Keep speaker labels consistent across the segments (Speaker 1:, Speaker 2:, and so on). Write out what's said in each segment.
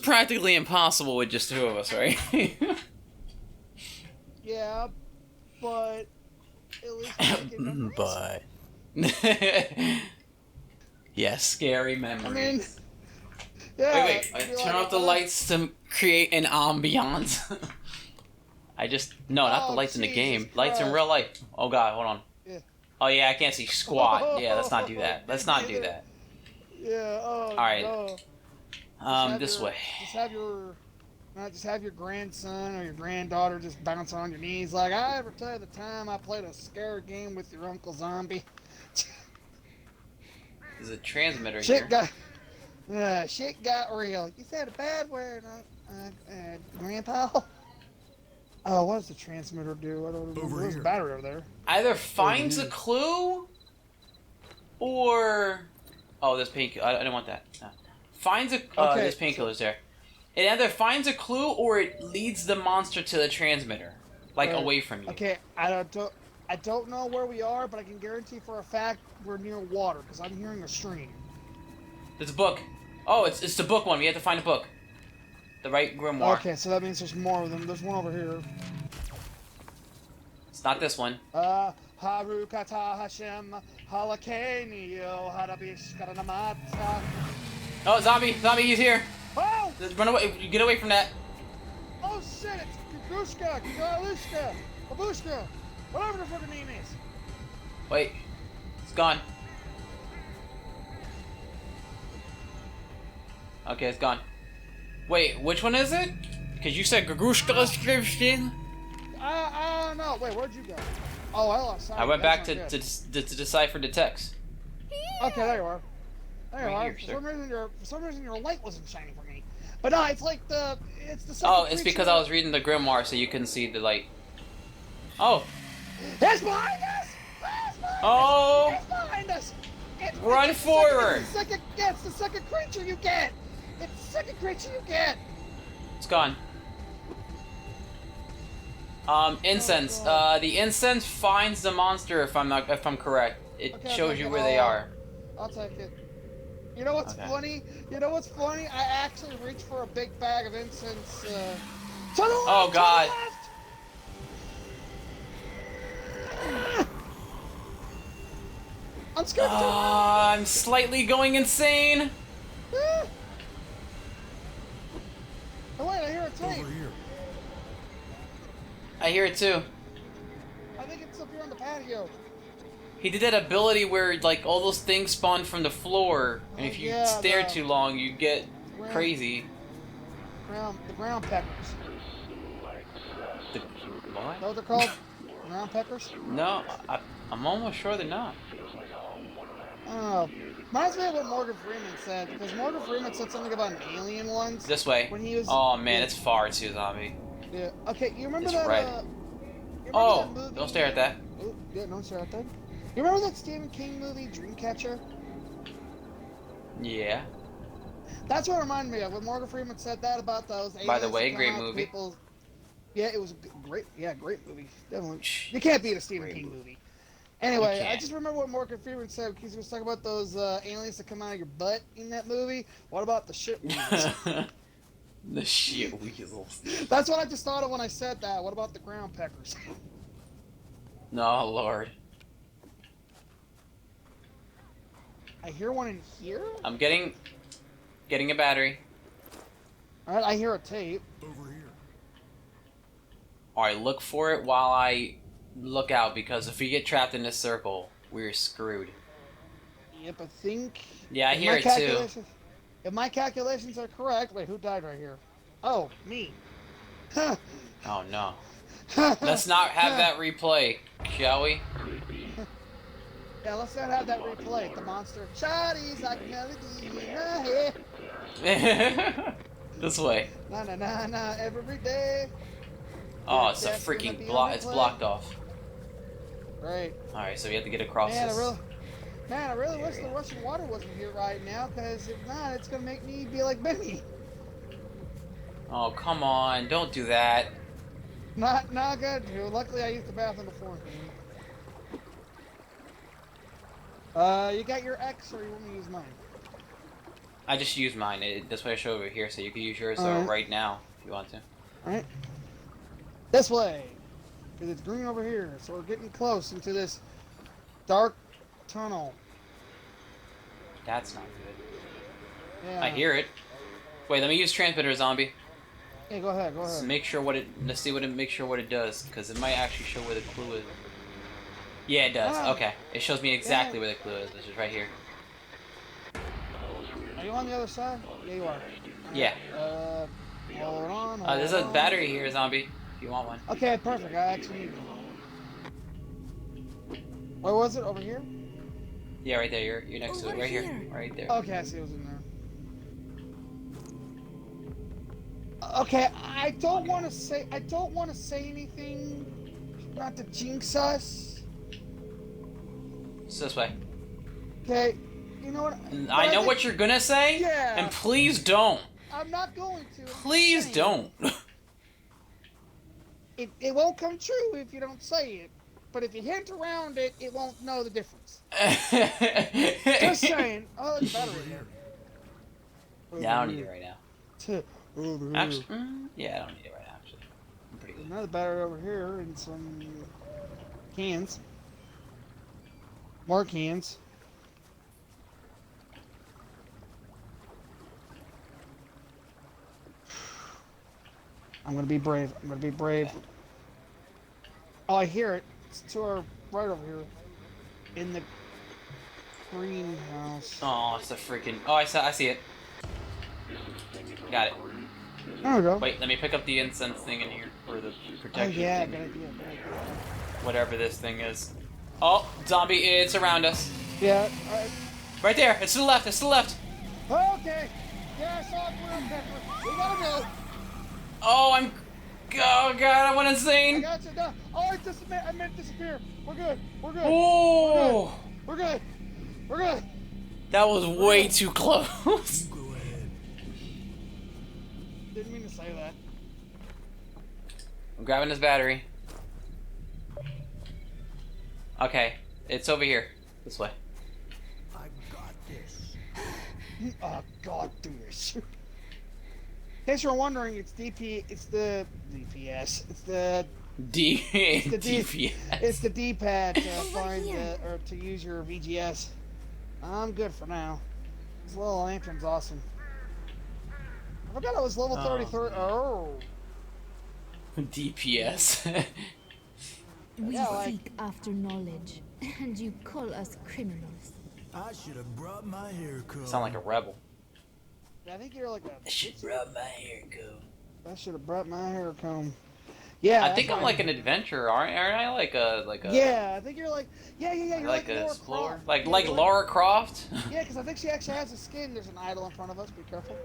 Speaker 1: practically impossible with just two of us, right?
Speaker 2: Yeah, but at least we get memories.
Speaker 1: But yes, scary memories.
Speaker 2: I mean, yeah.
Speaker 1: Wait, turn off the lights to create an ambiance. No, not the lights in the game. Lights in real life. Oh god, hold on.
Speaker 2: Yeah.
Speaker 1: Oh yeah, I can't see squat. Yeah, let's not do that. Let's not do that.
Speaker 2: Yeah. Oh.
Speaker 1: All right.
Speaker 2: No.
Speaker 1: This way.
Speaker 2: Just have your grandson or your granddaughter just bounce on your knees like, I ever tell you the time I played a scare game with your Uncle Zombie?
Speaker 1: There's a transmitter here.
Speaker 2: Shit got real. You said a bad word, Grandpa? Oh, what does the transmitter do? I don't remember. There's a battery over there.
Speaker 1: Either finds a clue, or... Oh, there's painkiller. I don't want that. No. Finds a... there's painkillers there. It either finds a clue, or it leads the monster to the transmitter. Like, away from you.
Speaker 2: Okay, I don't know where we are, but I can guarantee for a fact we're near water, because I'm hearing a stream.
Speaker 1: There's a book. Oh, it's the book one. We have to find a book. The right grimoire.
Speaker 2: Okay, so that means there's more of them. There's one over here.
Speaker 1: It's not this one.
Speaker 2: Harukata Hashem Halakenio Harabish Karanamata.
Speaker 1: Oh, zombie! Zombie, he's here!
Speaker 2: Oh!
Speaker 1: Run away! You get away from that!
Speaker 2: Oh shit! It's Kukushka, Kukalushka, Babushka, whatever the fucking name is.
Speaker 1: Wait, it's gone. Okay, it's gone. Wait, which one is it? Because you said Gagushka.
Speaker 2: I don't know. Wait, where'd you go? Oh, I lost sight.
Speaker 1: I went back to decipher the text.
Speaker 2: Okay, there you are. There you are.
Speaker 1: Here,
Speaker 2: For some reason your light wasn't shining for me. But no, it's like it's the second
Speaker 1: Oh, it's because I was reading the grimoire, so you couldn't see the light. Oh.
Speaker 2: It's behind us!
Speaker 1: Oh!
Speaker 2: It's behind us!
Speaker 1: Run forward!
Speaker 2: It's the second creature you get! It's the second creature you get!
Speaker 1: It's gone. Incense. The incense finds the monster if I'm correct. It shows you where they are.
Speaker 2: I'll take it. You know what's funny? You know what's funny? I actually reached for a big bag of incense. To the left!
Speaker 1: Oh god.
Speaker 2: I'm scared.
Speaker 1: I'm slightly going insane.
Speaker 2: Oh wait, I hear a tank.
Speaker 3: Over here.
Speaker 1: I hear it too.
Speaker 2: I think it's up here on the patio.
Speaker 1: He did that ability where like all those things spawn from the floor, and if you stare too long, you get crazy.
Speaker 2: The ground peckers.
Speaker 1: The what?
Speaker 2: Is that what they're called? Ground peckers?
Speaker 1: No, I'm almost sure they're not.
Speaker 2: Oh, reminds me of what Morgan Freeman said, because Morgan Freeman said something about an alien once.
Speaker 1: This way.
Speaker 2: When he was,
Speaker 1: oh man, it's far too zombie.
Speaker 2: Yeah. Okay, you remember
Speaker 1: It's
Speaker 2: that?
Speaker 1: red.
Speaker 2: You remember
Speaker 1: Oh,
Speaker 2: that movie?
Speaker 1: don't stare at that.
Speaker 2: Oh, yeah, don't stare at that. You remember that Stephen King movie, Dreamcatcher?
Speaker 1: Yeah.
Speaker 2: That's what it reminded me of. When Morgan Freeman said that about those aliens.
Speaker 1: By the way,
Speaker 2: that come
Speaker 1: great
Speaker 2: out,
Speaker 1: movie.
Speaker 2: Yeah, it was a great movie. Definitely. You can't beat a Stephen King movie. Anyway, I just remember what Morgan Freeman said because he was talking about those aliens that come out of your butt in that movie. What about the shit weasels?
Speaker 1: The shit weasels.
Speaker 2: That's what I just thought of when I said that. What about the ground peckers?
Speaker 1: No, Lord.
Speaker 2: I hear one in here?
Speaker 1: I'm getting a battery.
Speaker 2: Alright, I hear a tape.
Speaker 3: Over here.
Speaker 1: Alright, look for it while I look out, because if we get trapped in this circle, we're screwed.
Speaker 2: Yep, I think...
Speaker 1: Yeah, I hear it too.
Speaker 2: If my calculations are correct... Wait, who died right here? Oh, me.
Speaker 1: Oh no. Let's not have that replay, shall we?
Speaker 2: Yeah, let's not have that replay. The monster. Shawty's like melody in my head.
Speaker 1: This way.
Speaker 2: Na na na na every day.
Speaker 1: Oh, it's a freaking block. It's blocked off.
Speaker 2: Right.
Speaker 1: Alright, so we have to get across
Speaker 2: Man,
Speaker 1: this.
Speaker 2: I really wish the Russian water wasn't here right now, because if not, it's gonna make me be like Benny.
Speaker 1: Oh, come on. Don't do that.
Speaker 2: Not good. Luckily, I used the bathroom before. You got your X, or you want me to use mine?
Speaker 1: I just used mine. That's what I show over here, so you can use yours right now if you want to.
Speaker 2: Alright. This way! Because it's green over here, so we're getting close into this dark tunnel.
Speaker 1: That's not good.
Speaker 2: Yeah.
Speaker 1: I hear it. Wait, let me use transmitter zombie.
Speaker 2: Yeah, go ahead, go ahead.
Speaker 1: Make sure what it. Let's see what it. Make sure what it does, because it might actually show where the clue is. Yeah, it does.
Speaker 2: Ah.
Speaker 1: Okay, it shows me exactly where the clue is. Which is right here.
Speaker 2: Are you on the other side? Yeah, you are.
Speaker 1: Yeah.
Speaker 2: Hold on.
Speaker 1: There's a battery here, zombie. If you want one.
Speaker 2: Okay, perfect. I actually need one. Where was it? Over here?
Speaker 1: Yeah, right there. You're next to it. Right here. Right there.
Speaker 2: Okay, I see it was in there. Okay, I don't want to say anything, not to jinx us.
Speaker 1: It's this way.
Speaker 2: Okay, you know what?
Speaker 1: I know what you're gonna say.
Speaker 2: Yeah.
Speaker 1: And please don't.
Speaker 2: I'm not going to.
Speaker 1: Please don't.
Speaker 2: It won't come true if you don't say it. But if you hint around it, it won't know the difference. Just saying. Oh, there's a battery there.
Speaker 1: Yeah, I don't need it right now. Actually,
Speaker 2: Actually,
Speaker 1: yeah, I don't need it right now. Actually, I'm pretty good.
Speaker 2: another battery over here and some cans. More cans. I'm gonna be brave. I'm gonna be brave.
Speaker 1: Okay.
Speaker 2: Oh, I hear it. It's to our right over here. In the greenhouse.
Speaker 1: Oh, it's a freaking. Oh, I see it. Got it.
Speaker 2: There we go.
Speaker 1: Wait, let me pick up the incense thing in here for the
Speaker 2: Oh
Speaker 1: protection.
Speaker 2: yeah,
Speaker 1: thing.
Speaker 2: good idea, good idea.
Speaker 1: Whatever this thing is. Oh, zombie! It's around us.
Speaker 2: Yeah, alright.
Speaker 1: Right there. It's to the left. It's to the left.
Speaker 2: Okay. Yeah, I saw it. We gotta go.
Speaker 1: Oh, I'm. Oh God, I went
Speaker 2: I
Speaker 1: insane.
Speaker 2: got you. No. Oh, I meant disappear. We're good. We're good.
Speaker 1: Oh,
Speaker 2: We're good. We're good.
Speaker 1: that was way too close.
Speaker 3: Go ahead.
Speaker 2: Didn't mean to say that.
Speaker 1: I'm grabbing this battery. Okay, it's over here. This way.
Speaker 3: I got this.
Speaker 2: Oh God, do this. In case you're wondering, it's the DPS. It's the
Speaker 1: DPS.
Speaker 2: It's the D-pad to find or to use your VGS. I'm good for now. This little lantern's awesome. I forgot I was level 33. Oh.
Speaker 1: DPS.
Speaker 4: We
Speaker 2: Yeah, like-
Speaker 4: seek after knowledge, and you call us criminals.
Speaker 3: I should have brought my hair comb.
Speaker 1: Sound like a rebel.
Speaker 2: I think you're like a.
Speaker 1: I should rub my hair comb.
Speaker 2: I should have brought my hair comb. Yeah.
Speaker 1: I think
Speaker 2: that's
Speaker 1: I'm
Speaker 2: what
Speaker 1: like an adventurer, aren't I? Like a
Speaker 2: Yeah, I think you're like. Yeah. You're
Speaker 1: like
Speaker 2: like
Speaker 1: a
Speaker 2: Laura
Speaker 1: explorer,
Speaker 2: Croft.
Speaker 1: like
Speaker 2: You're
Speaker 1: Lara Croft.
Speaker 2: Yeah, because I think she actually has a skin. There's an idol in front of us. Be careful.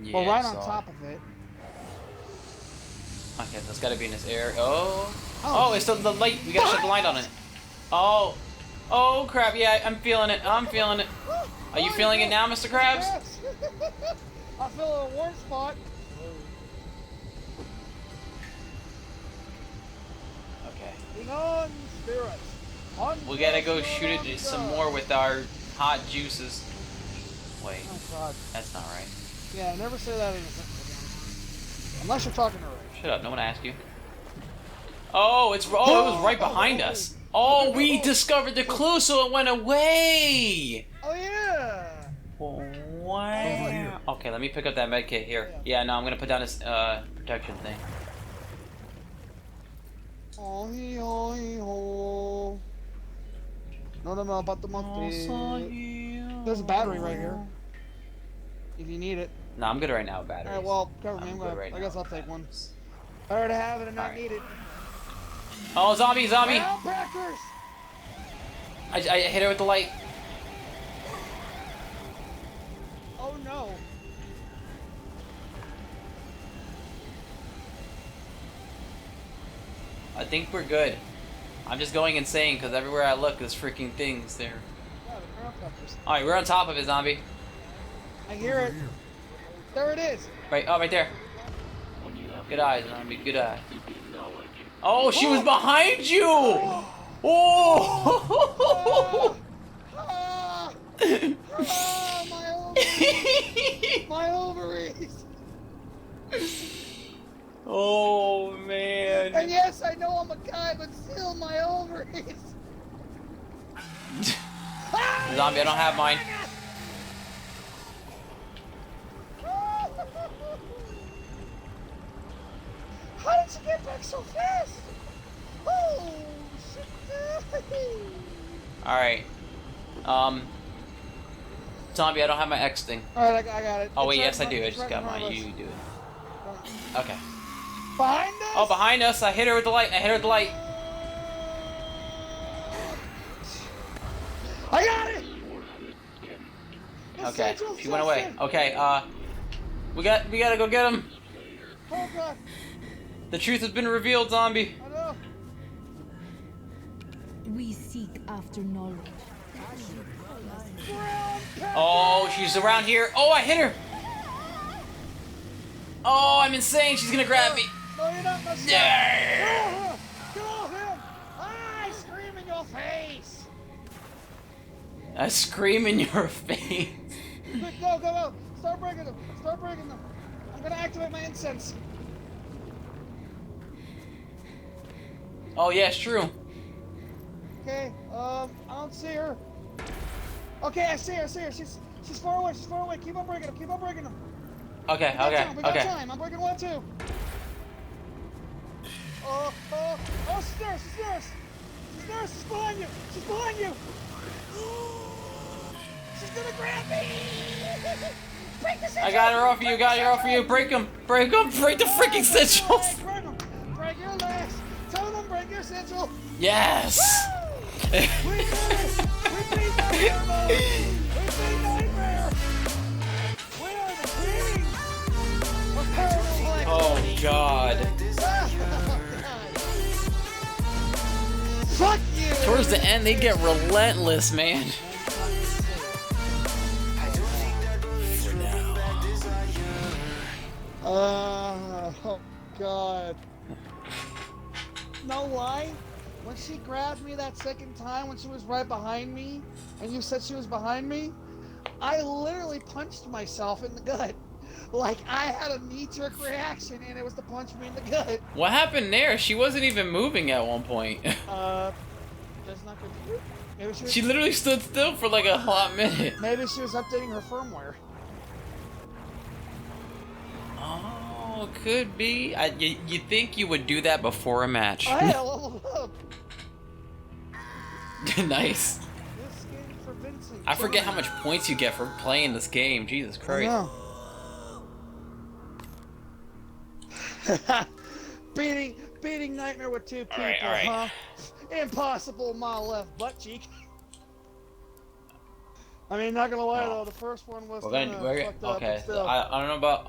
Speaker 1: Yeah,
Speaker 2: Well, right
Speaker 1: I
Speaker 2: on
Speaker 1: saw
Speaker 2: top of it.
Speaker 1: Okay, that's gotta be in this area. Oh, it's the light. We gotta shut the light on it. Oh crap! Yeah, I'm feeling it. I'm feeling it. Are you feeling it now, Mr. Krabs?
Speaker 2: Yes. I feel a warm spot.
Speaker 1: Okay.
Speaker 2: Hang on, spirit.
Speaker 1: We gotta go shoot it some more with our hot juices. Wait,
Speaker 2: Oh God.
Speaker 1: that's not right.
Speaker 2: Yeah, never say that in a sentence again. Unless you're talking to Ray.
Speaker 1: Shut up. No one asked you. Oh, it was right behind us. Oh, we discovered the clue, so it went away.
Speaker 2: Oh yeah.
Speaker 1: Wow. Okay, let me pick up that med kit here. Yeah, no, I'm gonna put down this protection thing.
Speaker 2: Oh hee ho hee ho. No, about the monkey. There's a battery right here. If you need it.
Speaker 1: No, I'm good right now, batteries.
Speaker 2: Alright, well, cover me.
Speaker 1: I'm
Speaker 2: I'm
Speaker 1: good
Speaker 2: gonna,
Speaker 1: right
Speaker 2: I
Speaker 1: now
Speaker 2: guess I'll
Speaker 1: with
Speaker 2: take one.
Speaker 1: batteries.
Speaker 2: Better to have it and not
Speaker 1: Alright.
Speaker 2: need it.
Speaker 1: Oh, zombie!
Speaker 2: Backers!
Speaker 1: I hit her with the light.
Speaker 2: Oh no.
Speaker 1: I think we're good. I'm just going insane because everywhere I look, there's freaking things there.
Speaker 2: Yeah, the ground peppers.
Speaker 1: Alright, we're on top of it, zombie.
Speaker 2: I hear it. There it is.
Speaker 1: Right, right there. Good eye, zombie, good eye. Oh, she was behind you! Oh!
Speaker 2: Ah, my My ovaries.
Speaker 1: Oh man.
Speaker 2: And yes, I know I'm a guy, but still, my ovaries.
Speaker 1: Zombie, I don't have mine.
Speaker 2: How did you get back so fast? Oh, shit.
Speaker 1: Alright. Zombie, I don't have my X thing.
Speaker 2: Alright, I got it.
Speaker 1: Oh wait,
Speaker 2: It's
Speaker 1: yes I do. I
Speaker 2: it's
Speaker 1: just
Speaker 2: right
Speaker 1: got
Speaker 2: in front
Speaker 1: mine.
Speaker 2: of
Speaker 1: You
Speaker 2: us.
Speaker 1: do it. Okay.
Speaker 2: Behind us?
Speaker 1: Oh, behind us. I hit her with the light. I hit her with the light.
Speaker 2: I got it!
Speaker 1: Okay.
Speaker 2: Essential
Speaker 1: She went away.
Speaker 2: Justin.
Speaker 1: Okay, we gotta go get him.
Speaker 2: Oh god,
Speaker 1: The truth has been revealed, zombie.
Speaker 2: I know.
Speaker 4: We seek after knowledge.
Speaker 1: Oh, she's around here. Oh, I hit her. Oh, I'm insane. She's gonna grab me.
Speaker 2: No, you're not my son.
Speaker 1: Yeah.
Speaker 2: Get off him! I scream in your face!
Speaker 1: I scream in your face.
Speaker 2: Quick, go, go, go! Start breaking them! Start breaking them! I'm gonna activate my incense.
Speaker 1: Oh, yeah, it's true.
Speaker 2: Okay, I don't see her. Okay, I see her, She's far away, Keep on breaking them, keep on breaking them.
Speaker 1: Okay,
Speaker 2: We got
Speaker 1: okay,
Speaker 2: time, we got
Speaker 1: okay.
Speaker 2: time. I'm breaking one, too. Oh, she's there, she's behind you, She's gonna grab me. Break the sigils.
Speaker 1: I got her off you, Break them, break the freaking sigils.
Speaker 2: Break them, break your legs. Tell them break your sigil.
Speaker 1: Yes.
Speaker 2: We did it. We beat Nightmare mode. We beat Nightmare. We are the king of paranormal activity.
Speaker 1: Oh, God.
Speaker 2: Fuck you!
Speaker 1: Towards the end, they get relentless, man. For now.
Speaker 2: Oh god. No lie, when she grabbed me that second time, when she was right behind me, and you said she was behind me, I literally punched myself in the gut. Like I had a knee-jerk reaction, and it was to punch me in the gut.
Speaker 1: What happened there? She wasn't even moving at one point.
Speaker 2: That's not good. Maybe
Speaker 1: She literally stood still for like a hot minute.
Speaker 2: maybe she was updating her firmware.
Speaker 1: Oh, could be. You think you would do that before a match?
Speaker 2: Oh, hey, I leveled up.
Speaker 1: Nice.
Speaker 2: This game for Vincent.
Speaker 1: I forget how much points you get for playing this game. Jesus Christ.
Speaker 2: I know. beating Nightmare with two people,
Speaker 1: All right.
Speaker 2: huh? Impossible, my left butt cheek. I mean, not gonna lie though, the first one was kinda fucked up,
Speaker 1: okay.
Speaker 2: but still.
Speaker 1: I don't know about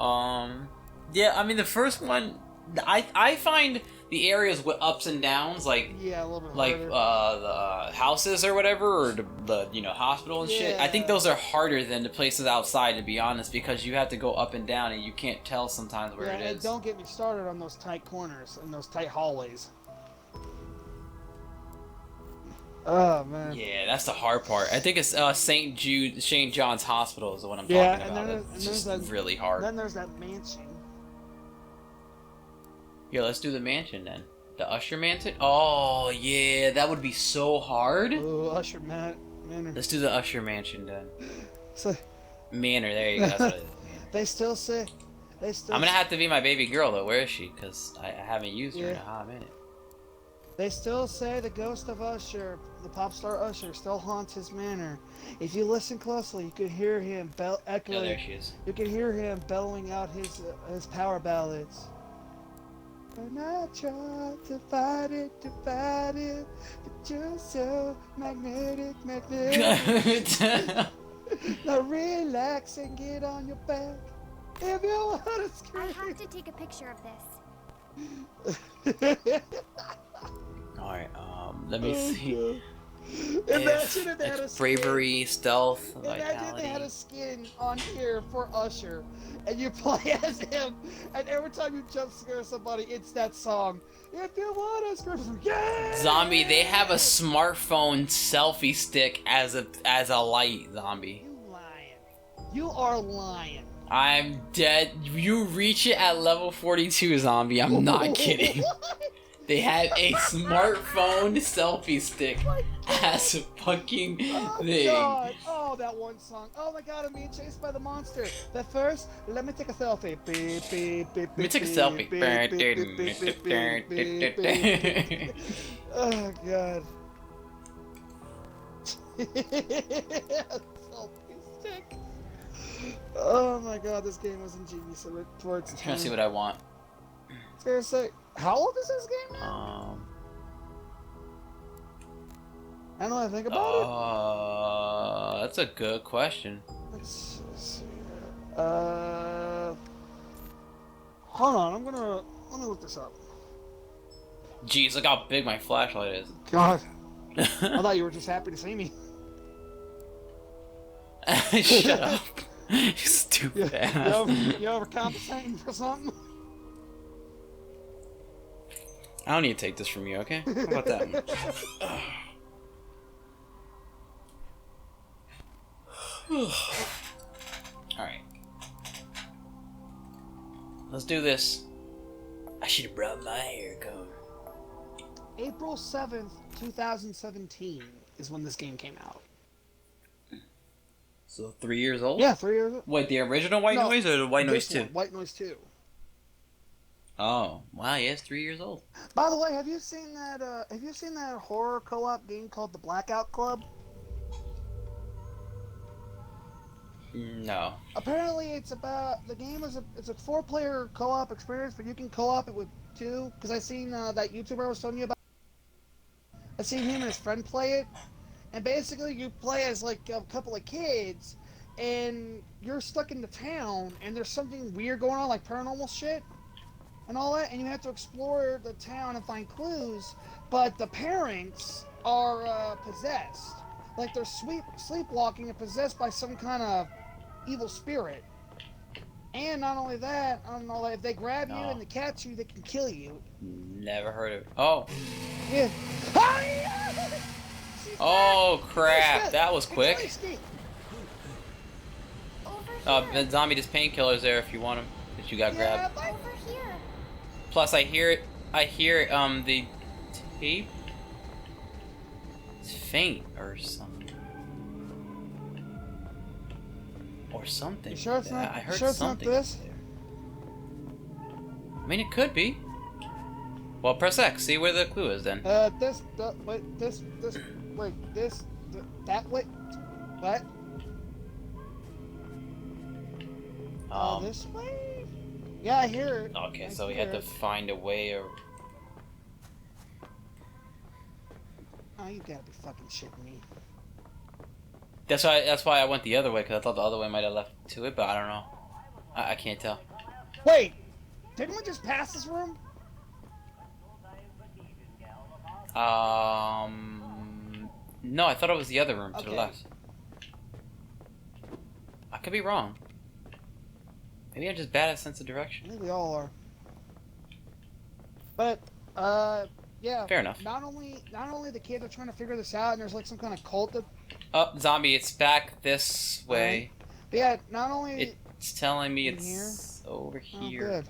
Speaker 1: yeah, I mean the first one I find the areas with ups and downs
Speaker 2: Yeah, a little bit
Speaker 1: like
Speaker 2: harder.
Speaker 1: the houses or whatever, or the hospital and shit. I think
Speaker 2: Yeah.
Speaker 1: those are harder than the places outside, to be honest, because you have to go up and down and you can't tell sometimes where
Speaker 2: Yeah,
Speaker 1: it
Speaker 2: and
Speaker 1: is.
Speaker 2: don't get me started on those tight corners and those tight hallways. Oh man.
Speaker 1: Yeah, that's the hard part. I think it's St. John's Hospital is the one I'm
Speaker 2: Yeah,
Speaker 1: talking
Speaker 2: and
Speaker 1: about.
Speaker 2: then
Speaker 1: It's
Speaker 2: there's
Speaker 1: just
Speaker 2: that-
Speaker 1: really hard.
Speaker 2: Then there's that mansion.
Speaker 1: Yeah, let's do the mansion then. The Usher Mansion? Oh, yeah, that would be so hard.
Speaker 2: Ooh, Usher Manor.
Speaker 1: Let's do the Usher Mansion then.
Speaker 2: So
Speaker 1: Manor, there you go. That's what it is.
Speaker 2: they still say.
Speaker 1: I'm gonna have to be my baby girl though. Where is she? Because I haven't used her in a
Speaker 2: Yeah.
Speaker 1: hot minute.
Speaker 2: They still say the ghost of Usher, the pop star Usher, still haunts his manor. If you listen closely, you can hear him
Speaker 1: Oh,
Speaker 2: echoing.
Speaker 1: there she is.
Speaker 2: You can hear him bellowing out his power ballads. And I tried to fight it, but you're so magnetic. Now relax and get on your back. If you want to
Speaker 5: I
Speaker 2: scream.
Speaker 5: have to take a picture of this.
Speaker 1: Alright, let me see.
Speaker 2: Imagine if they had a
Speaker 1: It's
Speaker 2: skin.
Speaker 1: bravery, stealth,
Speaker 2: Imagine if they had
Speaker 1: vitality.
Speaker 2: a skin on here for Usher, and you play as him, and every time you jump scare somebody, it's that song. If you want to scream, yeah!
Speaker 1: Zombie, they have a smartphone selfie stick as a light, zombie.
Speaker 2: You lying. You are lying.
Speaker 1: I'm dead. You reach it at level 42, zombie. I'm not kidding. They have a smartphone selfie stick as a fucking thing.
Speaker 2: God. Oh, that one song. Oh my god, I'm being chased by the monster. But first, let me take a selfie. Beep, beep, beep,
Speaker 1: Let me
Speaker 2: beep,
Speaker 1: take a
Speaker 2: beep,
Speaker 1: selfie.
Speaker 2: beep, beep, beep, beep, beep, beep, beep, beep. Oh god. Selfie stick. Oh my god, this game was ingenious for its
Speaker 1: I'm trying
Speaker 2: time.
Speaker 1: to see what I want.
Speaker 2: Seriously, how old is this game now? I don't know what I think about
Speaker 1: That's a good question.
Speaker 2: it. Let's see here. Hold on, let me look this up.
Speaker 1: Jeez, look how big my flashlight is.
Speaker 2: God, I thought you were just happy to see me.
Speaker 1: Shut up. You stupid ass.
Speaker 2: You overcompensating for something?
Speaker 1: I don't need to take this from you, okay? How about that? Alright. Let's do this. I should have brought my hair comb.
Speaker 2: April 7th, 2017 is when this game came out.
Speaker 1: So 3 years old?
Speaker 2: Yeah, 3 years old.
Speaker 1: Wait, the original White
Speaker 2: No,
Speaker 1: Noise or the White Noise
Speaker 2: This
Speaker 1: 2?
Speaker 2: one, White Noise 2.
Speaker 1: Oh, wow, yeah, it's 3 years old.
Speaker 2: By the way, have you seen that horror co-op game called The Blackout Club?
Speaker 1: No.
Speaker 2: Apparently, it's a 4-player co-op experience, but you can co-op it with 2. Because I seen that YouTuber I was telling you about. I seen him and his friend play it, and basically you play as like a couple of kids, and you're stuck in the town, and there's something weird going on, like paranormal shit, and all that, and you have to explore the town and find clues. But the parents are possessed, like they're sleepwalking and possessed by some kind of evil spirit. And not only that, if they grab you and they catch you, they can kill you.
Speaker 1: Never heard of it. Oh.
Speaker 2: Yeah.
Speaker 1: Oh, crap. That was quick.
Speaker 5: Over here.
Speaker 1: The zombie just painkillers there if you want them. That you got grabbed.
Speaker 5: Over here.
Speaker 1: Plus, I hear it, the tape. It's faint or something. Or something.
Speaker 2: You sure it's not?
Speaker 1: I heard
Speaker 2: Sure it's not
Speaker 1: something.
Speaker 2: this?
Speaker 1: I mean, it could be. Well, press X. See where the clue is then.
Speaker 2: That way. What? This way? Yeah, I hear it.
Speaker 1: Okay,
Speaker 2: I
Speaker 1: so we
Speaker 2: hear
Speaker 1: had to
Speaker 2: it.
Speaker 1: find a way or.
Speaker 2: Oh, you gotta be fucking shitting me.
Speaker 1: That's why I went the other way, because I thought the other way might have left to it, but I don't know. I can't tell.
Speaker 2: Wait! Didn't we just pass this room?
Speaker 1: No, I thought it was the other room to the
Speaker 2: Okay.
Speaker 1: left. I could be wrong. Maybe I'm just bad at sense of
Speaker 2: I
Speaker 1: direction.
Speaker 2: think we all are. But, yeah.
Speaker 1: Fair enough.
Speaker 2: Not only the kids are trying to figure this out, and there's like some kind of cult that.
Speaker 1: Oh, zombie, it's back this way.
Speaker 2: But yeah, not only.
Speaker 1: It's telling me
Speaker 2: In
Speaker 1: it's over
Speaker 2: Oh,
Speaker 1: here.
Speaker 2: good.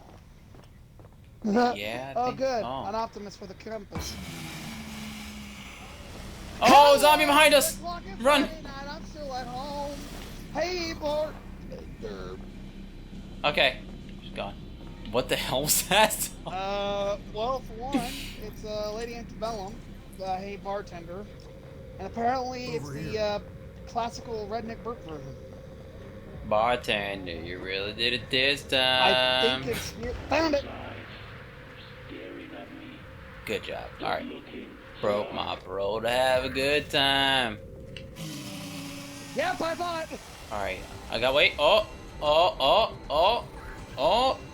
Speaker 1: Yeah. I
Speaker 2: Oh,
Speaker 1: think-
Speaker 2: good.
Speaker 1: Oh.
Speaker 2: An optimist for the compass.
Speaker 1: Oh, zombie behind us!
Speaker 2: Fucking
Speaker 1: Run!
Speaker 2: Friday night, I'm still at home. Hey, bartender.
Speaker 1: Okay, she's gone. What the hell was that?
Speaker 2: Well, for one, it's Lady Antebellum, the Hey Bartender, and apparently it's
Speaker 3: Over
Speaker 2: the classical redneck Burt version.
Speaker 1: Bartender, you really did it this
Speaker 2: I
Speaker 1: time.
Speaker 2: think it's found it.
Speaker 1: Good job. All right. Broke my bro to have a good time.
Speaker 2: Yep, I thought.
Speaker 1: All right. I got wait. Oh.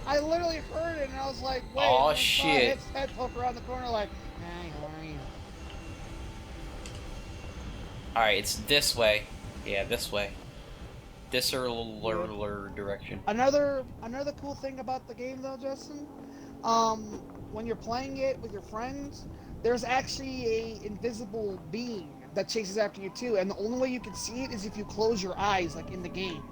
Speaker 2: I literally heard it and I was like, wait.
Speaker 1: Oh,
Speaker 2: and I saw
Speaker 1: shit.
Speaker 2: His head poke around the corner like, hey, how are you?
Speaker 1: All right. It's this way. Yeah, this way. This direction.
Speaker 2: Another cool thing about the game though, Justin, when you're playing it with your friends, there's actually a invisible being that chases after you too, and the only way you can see it is if you close your eyes, like in the game.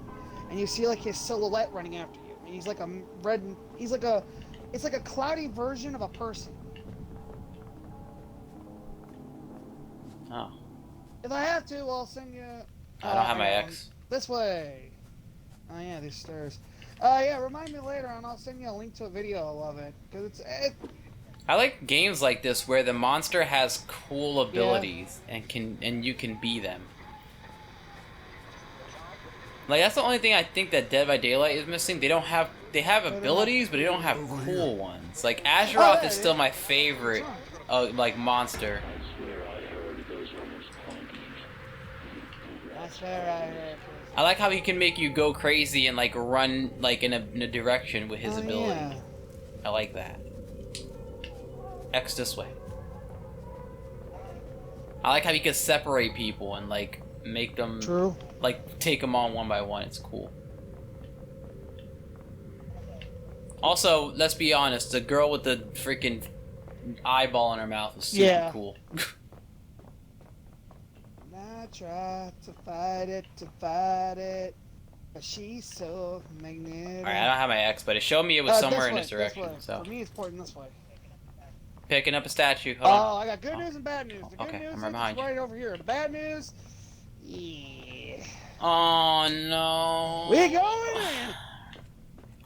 Speaker 2: and you see like his silhouette running after you. And he's like a red. He's like a. It's like a cloudy version of a person.
Speaker 1: Oh.
Speaker 2: If I have to, I'll send you.
Speaker 1: I don't have my
Speaker 2: hang on.
Speaker 1: X.
Speaker 2: This way. Oh yeah, these stairs. Yeah, remind me later, and I'll send you a link to a video of it, cause
Speaker 1: I like games like this where the monster has cool abilities and you can be them. Like that's the only thing I think that Dead by Daylight is missing. They have abilities, but they don't have cool ones. Like Azeroth is still my favorite like monster.
Speaker 2: That's fair.
Speaker 1: I like how he can make you go crazy and like run like in a direction with his ability.
Speaker 2: Yeah.
Speaker 1: I like that. X this way. I like how he can separate people and like make them like take them on one by one. It's cool. Also, let's be honest, the girl with the freaking eyeball in her mouth was super cool.
Speaker 2: I try to fight it, but she's so magnetic.
Speaker 1: Alright, I don't have my X, but it showed me it was somewhere in this
Speaker 2: This
Speaker 1: direction.
Speaker 2: way.
Speaker 1: So
Speaker 2: For me, it's pointing this way.
Speaker 1: picking up a statue. Hold on.
Speaker 2: I got good news and bad news. The good
Speaker 1: Okay,
Speaker 2: news
Speaker 1: I'm
Speaker 2: is
Speaker 1: right behind
Speaker 2: it's
Speaker 1: you.
Speaker 2: right over here. The bad news, yeah.
Speaker 1: Oh no.
Speaker 2: We going in.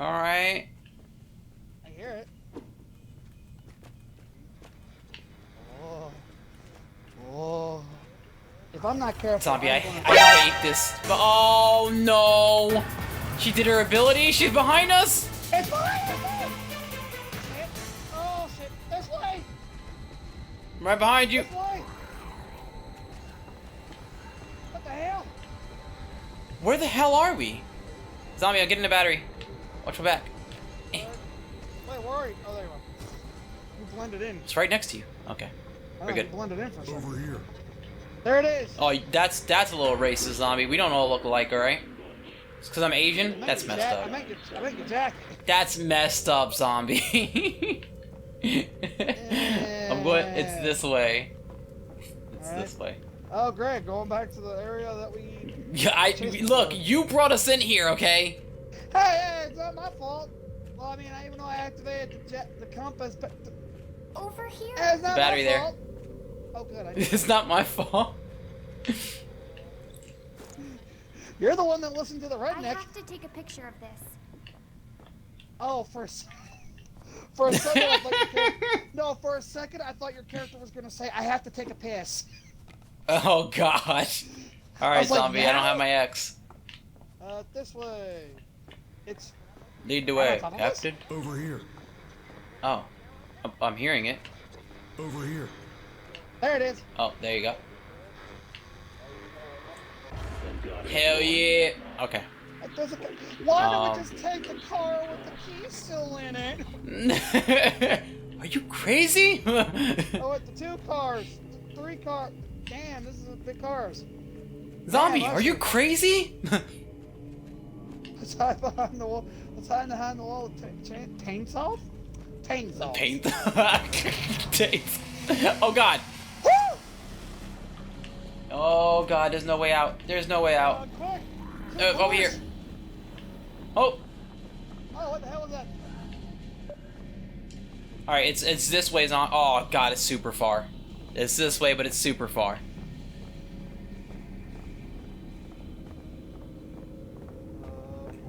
Speaker 1: Alright.
Speaker 2: I hear it. Oh. If I'm not careful,
Speaker 1: Zombie, I
Speaker 2: I'm gonna-
Speaker 1: hate this. Oh no! She did her ability. She's behind us.
Speaker 2: It's behind us! Shit. Oh shit! This way!
Speaker 1: I'm right behind you.
Speaker 2: This way! What the hell?
Speaker 1: Where the hell are we? Zombie, I'm getting the battery. Watch my back.
Speaker 2: Wait, where are you? Oh, there you are. You blended in.
Speaker 1: It's right next to you. Okay,
Speaker 2: Oh,
Speaker 1: we're good.
Speaker 2: You blended in for a second.
Speaker 3: Over here.
Speaker 2: There it is.
Speaker 1: Oh, that's a little racist, Zombie. We don't all look alike, alright? It's because I'm Asian?
Speaker 2: I meant
Speaker 1: That's
Speaker 2: your
Speaker 1: messed
Speaker 2: I
Speaker 1: up.
Speaker 2: meant your jacket.
Speaker 1: That's messed up, Zombie. I'm going. It's this way. It's
Speaker 2: Alright.
Speaker 1: this way.
Speaker 2: Oh, great. Going back to the area that we...
Speaker 1: Yeah, look. You brought us in here, okay?
Speaker 2: Hey, it's not my fault. Well, I mean, even though I activated the compass, but...
Speaker 5: Over here.
Speaker 2: Hey, it's not
Speaker 1: Battery
Speaker 2: my
Speaker 1: there.
Speaker 2: fault. Oh, good.
Speaker 1: It's not my fault.
Speaker 2: You're the one that listened to the
Speaker 5: I
Speaker 2: redneck.
Speaker 5: have to take a picture of this.
Speaker 2: Oh, for a second, I thought your character... No, for a second, I thought your character was going to say, I have to take a piss.
Speaker 1: Oh gosh. All
Speaker 2: I
Speaker 1: right,
Speaker 2: was like,
Speaker 1: Zombie. I don't
Speaker 2: now?
Speaker 1: have my X.
Speaker 2: This way. It's...
Speaker 1: Lead the way,
Speaker 2: top of us?
Speaker 1: Captain.
Speaker 3: Over here.
Speaker 1: Oh, I'm hearing it.
Speaker 3: Over here.
Speaker 2: There it is.
Speaker 1: Oh, there you go. Hell yeah. Okay.
Speaker 2: Why don't we just take the car with the keys still in it?
Speaker 1: Are you crazy?
Speaker 2: Oh, with the 2 cars, 3 cars. Damn, this is big cars.
Speaker 1: Zombie,
Speaker 2: Damn,
Speaker 1: are you crazy?
Speaker 2: Let's hide behind the wall. Let's hide behind the wall with paint salt? Paint salt.
Speaker 1: Paint. Taint. Oh god.
Speaker 2: Woo!
Speaker 1: Oh god, there's no way out. There's no way out.
Speaker 2: Quick!
Speaker 1: Over here. Oh.
Speaker 2: Oh, what the hell was that?
Speaker 1: Alright, it's this way. Oh god, it's super far. It's this way, but it's super far.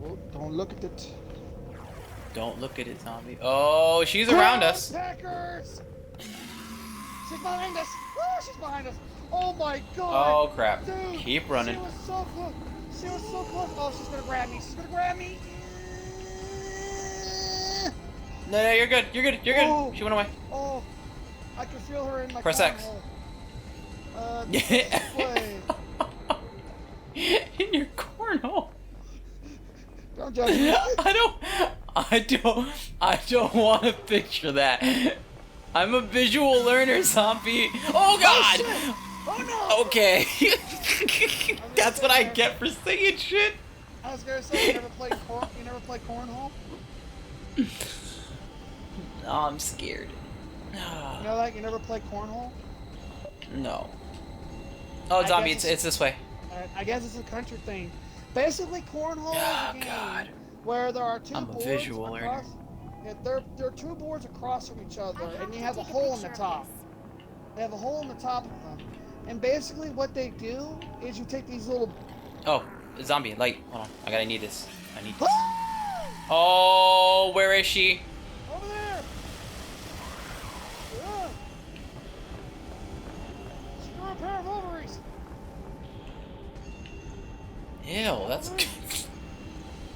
Speaker 2: Oh, don't look at it.
Speaker 1: Don't look at it, Zombie. Oh, she's around us.
Speaker 2: Packers! She's behind us! Oh, she's behind us! Oh my god!
Speaker 1: Oh crap.
Speaker 2: Dude,
Speaker 1: Keep running.
Speaker 2: She was so close. She was so close. Oh, she's gonna grab me. She's gonna grab me.
Speaker 1: No, you're good. You're good. You're good.
Speaker 2: Oh.
Speaker 1: She went away.
Speaker 2: Oh, I can feel her in my
Speaker 1: Press X.
Speaker 2: cornhole. This way.
Speaker 1: In your cornhole.
Speaker 2: Don't judge me.
Speaker 1: I don't want to picture that. I'm a visual learner, Zombie. Oh god!
Speaker 2: Oh no!
Speaker 1: Okay. That's what I get for saying shit.
Speaker 2: I was gonna say, you never played cornhole?
Speaker 1: Oh, I'm scared.
Speaker 2: You know that? You never played cornhole?
Speaker 1: No. Oh,
Speaker 2: I
Speaker 1: Zombie,
Speaker 2: guess
Speaker 1: it's this way.
Speaker 2: I guess it's a country thing. Basically, cornhole is
Speaker 1: Oh,
Speaker 2: a game
Speaker 1: God.
Speaker 2: where there are two
Speaker 1: I'm a
Speaker 2: boards
Speaker 1: visual learner.
Speaker 2: across. Yeah, there are two boards across from each other,
Speaker 5: I have
Speaker 2: and you
Speaker 5: to
Speaker 2: have a
Speaker 5: take
Speaker 2: hole in the
Speaker 5: picture of
Speaker 2: top.
Speaker 5: this.
Speaker 2: They have a hole in the top of them, and basically what they do is you take these little.
Speaker 1: Oh, zombie, light. Hold on. I need this. I need this. Oh, where is she?
Speaker 2: Over there! Yeah. Screw a pair of ovaries!
Speaker 1: Ew, that's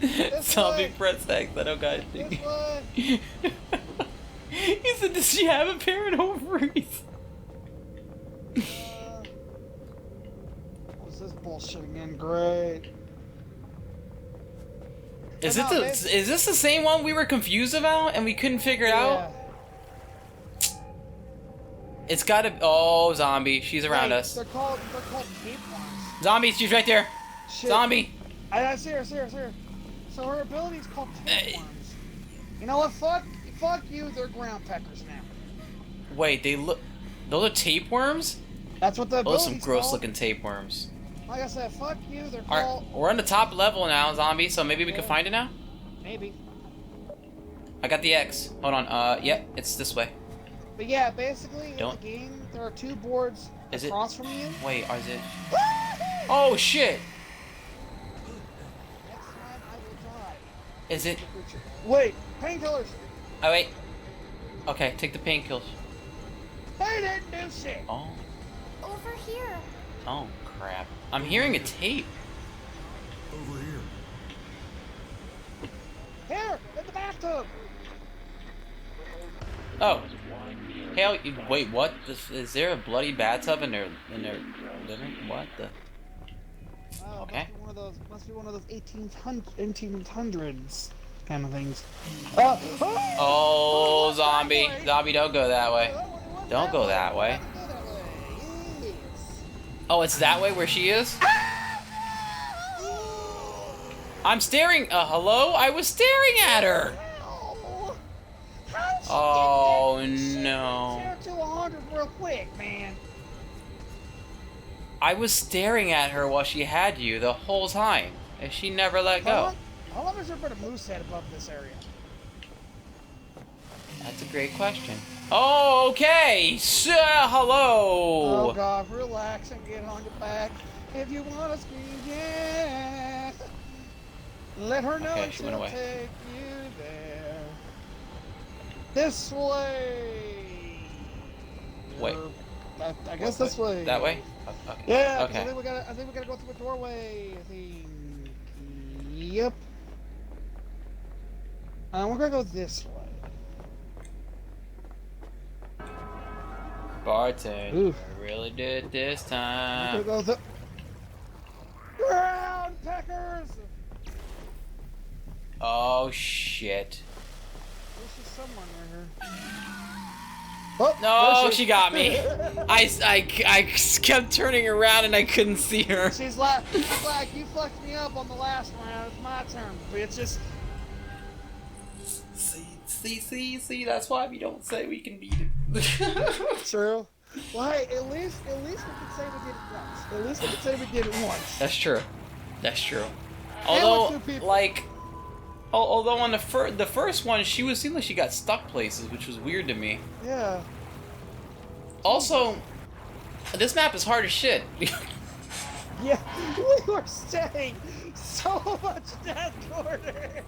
Speaker 2: This
Speaker 1: zombie
Speaker 2: way.
Speaker 1: press X. I don't got
Speaker 2: This
Speaker 1: anything.
Speaker 2: way!
Speaker 1: He said, does she have a pair of ovaries?
Speaker 2: What's this bullshit again? Great.
Speaker 1: Is
Speaker 2: But
Speaker 1: it
Speaker 2: no,
Speaker 1: the? Is this the same one we were confused about and we couldn't figure it out? It's gotta. Oh, zombie, she's around
Speaker 2: Wait,
Speaker 1: us.
Speaker 2: They're called tapeworms.
Speaker 1: Zombie, she's right there.
Speaker 2: Shit.
Speaker 1: Zombie.
Speaker 2: I see her. So her ability is called tapeworms. You know what? Fuck you. They're ground peckers now.
Speaker 1: Wait, they look. Those are tapeworms.
Speaker 2: That's what the
Speaker 1: Those are
Speaker 2: ability's
Speaker 1: some gross
Speaker 2: called.
Speaker 1: looking tapeworms.
Speaker 2: Like I said, fuck you. They're
Speaker 1: Alright,
Speaker 2: called.
Speaker 1: we're on the top level now, zombie. So maybe we can
Speaker 2: Yeah.
Speaker 1: find it now.
Speaker 2: Maybe.
Speaker 1: I got the X. Hold on. Yep, it's this way.
Speaker 2: But yeah, basically
Speaker 1: Don't-
Speaker 2: in the game there are two boards
Speaker 1: Is it-
Speaker 2: across from you.
Speaker 1: Wait, is it? Oh shit!
Speaker 2: Next time I will die.
Speaker 1: Is it?
Speaker 2: Wait, painkillers.
Speaker 1: Oh wait. Okay, take the painkillers.
Speaker 2: They didn't do shit.
Speaker 1: Oh.
Speaker 5: Over here.
Speaker 1: Oh crap! I'm hearing a tape.
Speaker 3: Over here.
Speaker 2: Here, in the bathtub.
Speaker 1: Oh. Hell, wait, what? Is there a bloody bathtub in their living? What the?
Speaker 2: Oh,
Speaker 1: Okay.
Speaker 2: Must be one of those 1800s kind of things.
Speaker 1: Oh, zombie,
Speaker 2: that way.
Speaker 1: zombie, don't go that way.
Speaker 2: That one was
Speaker 1: Don't go that way.
Speaker 2: Go that way. Yes.
Speaker 1: Oh, it's that way where she is? I'm staring. Hello? I was staring at her.
Speaker 2: Oh, how'd she
Speaker 1: Oh
Speaker 2: get that shit?
Speaker 1: no.
Speaker 2: Zero to 100 real quick, man.
Speaker 1: I was staring at her while she had you the whole time, and she never let go.
Speaker 2: How long has there been a moose head above this area?
Speaker 1: That's a great question. Oh, okay. So, hello.
Speaker 2: Oh god, relax and get on your back. If you want to scream, yeah. Let her know
Speaker 1: Okay,
Speaker 2: and
Speaker 1: she went
Speaker 2: she'll
Speaker 1: away.
Speaker 2: take you there. This way.
Speaker 1: Wait.
Speaker 2: I guess this way.
Speaker 1: That way? Okay.
Speaker 2: Yeah. 'cause
Speaker 1: Okay.
Speaker 2: I think we gotta go through a doorway. I think. Yep. We're gonna go this way.
Speaker 1: Bartend.
Speaker 2: Oof.
Speaker 1: I really did this
Speaker 2: We're
Speaker 1: time.
Speaker 2: gonna go the ground peckers.
Speaker 1: Oh shit.
Speaker 2: There's just someone right here. Oh,
Speaker 1: No,
Speaker 2: there
Speaker 1: she got me. I kept turning around and I couldn't see her.
Speaker 2: She's like, you fucked me up on the last round. It's my turn, bitches.
Speaker 1: See, that's why we don't say we can beat it.
Speaker 2: True. Why? At least we can say we did it once. At least we can say we did it once.
Speaker 1: That's true. That's true.
Speaker 2: And
Speaker 1: Although,
Speaker 2: with two people.
Speaker 1: like, although on the first one, she seemed like she got stuck places, which was weird to me.
Speaker 2: Yeah.
Speaker 1: Also, this map is hard as shit.
Speaker 2: Yeah. We were staying so much death order.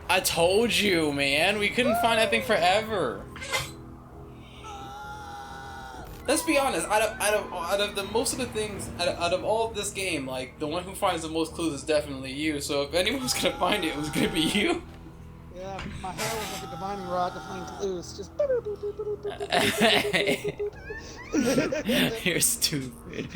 Speaker 1: I told you, man. We couldn't find that thing forever. Let's be honest. Out of the most of the things, out of all of this game, like the one who finds the most clues is definitely you. So if anyone was gonna find it, it was gonna be you.
Speaker 2: Yeah, my hair was like a divining rod to find clues. Just.
Speaker 1: You're stupid.